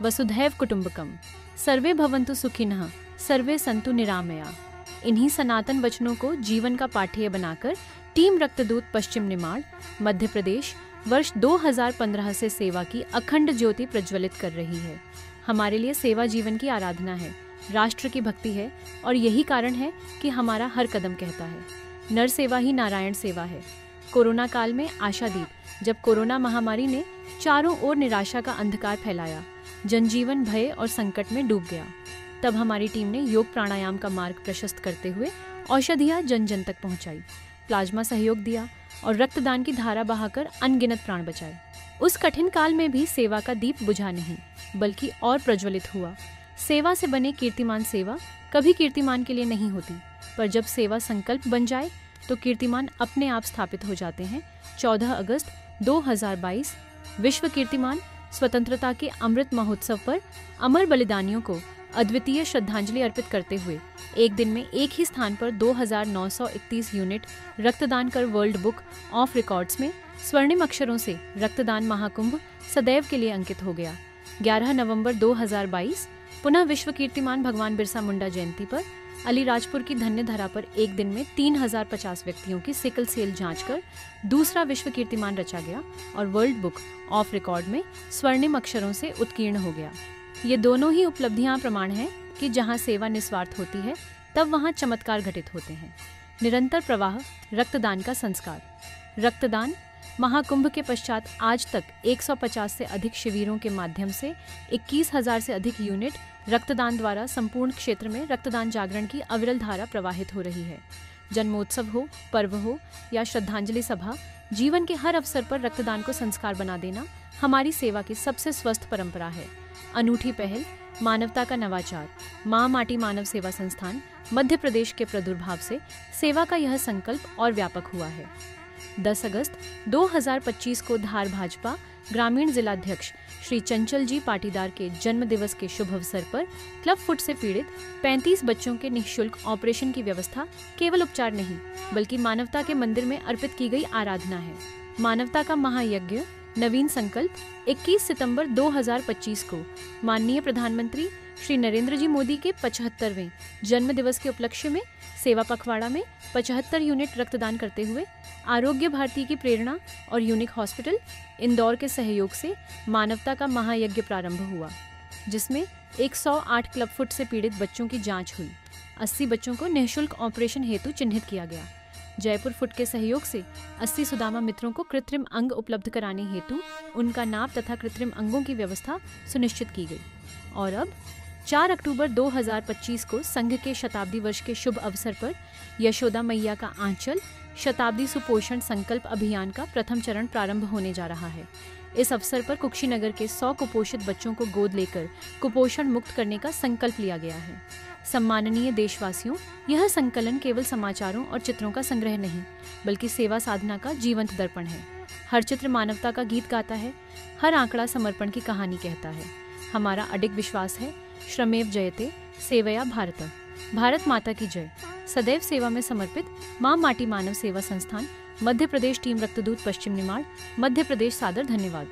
वसुधैव कुटुंबकम, सर्वे भवन्तु सुखिनः, सर्वे संतु निरामया। इन्हीं सनातन वचनों को जीवन का पाठेय बनाकर टीम रक्तदूत पश्चिम निमाड़, मध्य प्रदेश वर्ष 2015 से सेवा की अखंड ज्योति प्रज्वलित कर रही है। हमारे लिए सेवा जीवन की आराधना है, राष्ट्र की भक्ति है और यही कारण है कि हमारा हर कदम कहता है, नर सेवा ही नारायण सेवा है। कोरोना काल में आशादीप, जब कोरोना महामारी ने चारों ओर निराशा का अंधकार फैलाया, जनजीवन भय और संकट में डूब गया, तब हमारी टीम ने योग प्राणायाम का मार्ग प्रशस्त करते हुए औषधियां जन जन तक पहुंचाई, प्लाज्मा सहयोग दिया और रक्तदान की धारा बहाकर अनगिनत प्राण बचाए। उस कठिन काल में भी सेवा का दीप बुझा नहीं, बल्कि और प्रज्वलित हुआ। सेवा से बने कीर्तिमान सेवा कभी कीर्तिमान के लिए नहीं होती, पर जब सेवा संकल्प बन जाए तो कीर्तिमान अपने आप स्थापित हो जाते हैं। 14 अगस्त 2022 विश्व कीर्तिमान स्वतंत्रता के अमृत महोत्सव पर अमर बलिदानियों को अद्वितीय श्रद्धांजलि अर्पित करते हुए एक दिन में एक ही स्थान पर 2931 यूनिट रक्तदान कर वर्ल्ड बुक ऑफ रिकॉर्ड्स में स्वर्णिम अक्षरों से रक्तदान महाकुंभ सदैव के लिए अंकित हो गया। 11 नवंबर 2022 पुनः विश्व कीर्तिमान भगवान बिरसा मुंडा जयंती पर अलीराजपुर की धन्य धरा पर एक दिन में 3050 व्यक्तियों की सिकल सेल जांच कर दूसरा विश्व कीर्तिमान रचा गया और वर्ल्ड बुक ऑफ रिकॉर्ड में स्वर्णिम अक्षरों से उत्कीर्ण हो गया। ये दोनों ही उपलब्धियां प्रमाण हैं कि जहां सेवा निस्वार्थ होती है, तब वहां चमत्कार घटित होते हैं। निरंतर प्रवाह, रक्तदान का संस्कार। रक्तदान महाकुंभ के पश्चात आज तक 150 से अधिक शिविरों के माध्यम से 21,000 से अधिक यूनिट रक्तदान द्वारा संपूर्ण क्षेत्र में रक्तदान जागरण की अविरल धारा प्रवाहित हो रही है। जन्मोत्सव हो, पर्व हो या श्रद्धांजलि सभा, जीवन के हर अवसर पर रक्तदान को संस्कार बना देना हमारी सेवा की सबसे स्वस्थ परंपरा है। अनूठी पहल, मानवता का नवाचार, माँ माटी मानव सेवा संस्थान मध्य प्रदेश के प्रादुर्भाव से सेवा का यह संकल्प और व्यापक हुआ है। 10 अगस्त 2025 को धार भाजपा ग्रामीण जिलाध्यक्ष श्री चंचल जी पाटीदार के जन्म दिवस के शुभ अवसर पर क्लब फुट से पीड़ित 35 बच्चों के निःशुल्क ऑपरेशन की व्यवस्था केवल उपचार नहीं, बल्कि मानवता के मंदिर में अर्पित की गई आराधना है। मानवता का महायज्ञ नवीन संकल्प 21 सितंबर 2025 को माननीय प्रधानमंत्री श्री नरेंद्र जी मोदी के 75वें जन्म दिवस के उपलक्ष्य में सेवा पखवाड़ा में 75 यूनिट रक्तदान करते हुए आरोग्य भारती की प्रेरणा और यूनिक हॉस्पिटल इंदौर के सहयोग से मानवता का महायज्ञ प्रारंभ हुआ, जिसमें 108 क्लब फुट से पीड़ित बच्चों की जांच हुई। 80 बच्चों को निःशुल्क ऑपरेशन हेतु चिन्हित किया गया। जयपुर फुट के सहयोग से 80 सुदामा मित्रों को कृत्रिम अंग उपलब्ध कराने हेतु उनका नाप तथा कृत्रिम अंगों की व्यवस्था सुनिश्चित की गई। और अब 4 अक्टूबर 2025 को संघ के शताब्दी वर्ष के शुभ अवसर पर यशोदा मैया का आंचल शताब्दी सुपोषण संकल्प अभियान का प्रथम चरण प्रारंभ होने जा रहा है। इस अवसर पर कुक्षीनगर के 100 कुपोषित बच्चों को गोद लेकर कुपोषण मुक्त करने का संकल्प लिया गया है। सम्माननीय देशवासियों, यह संकलन केवल समाचारों और चित्रों का संग्रह नहीं, बल्कि सेवा साधना का जीवंत दर्पण है। हर चित्र मानवता का गीत गाता है, हर आंकड़ा समर्पण की कहानी कहता है। हमारा अडिग विश्वास है, श्रमेव जयते, सेवया भारत। भारत माता की जय। सदैव सेवा में समर्पित माँ माटी मानव सेवा संस्थान मध्य प्रदेश टीम रक्तदूत पश्चिम निमाड़, मध्य प्रदेश सादर धन्यवाद।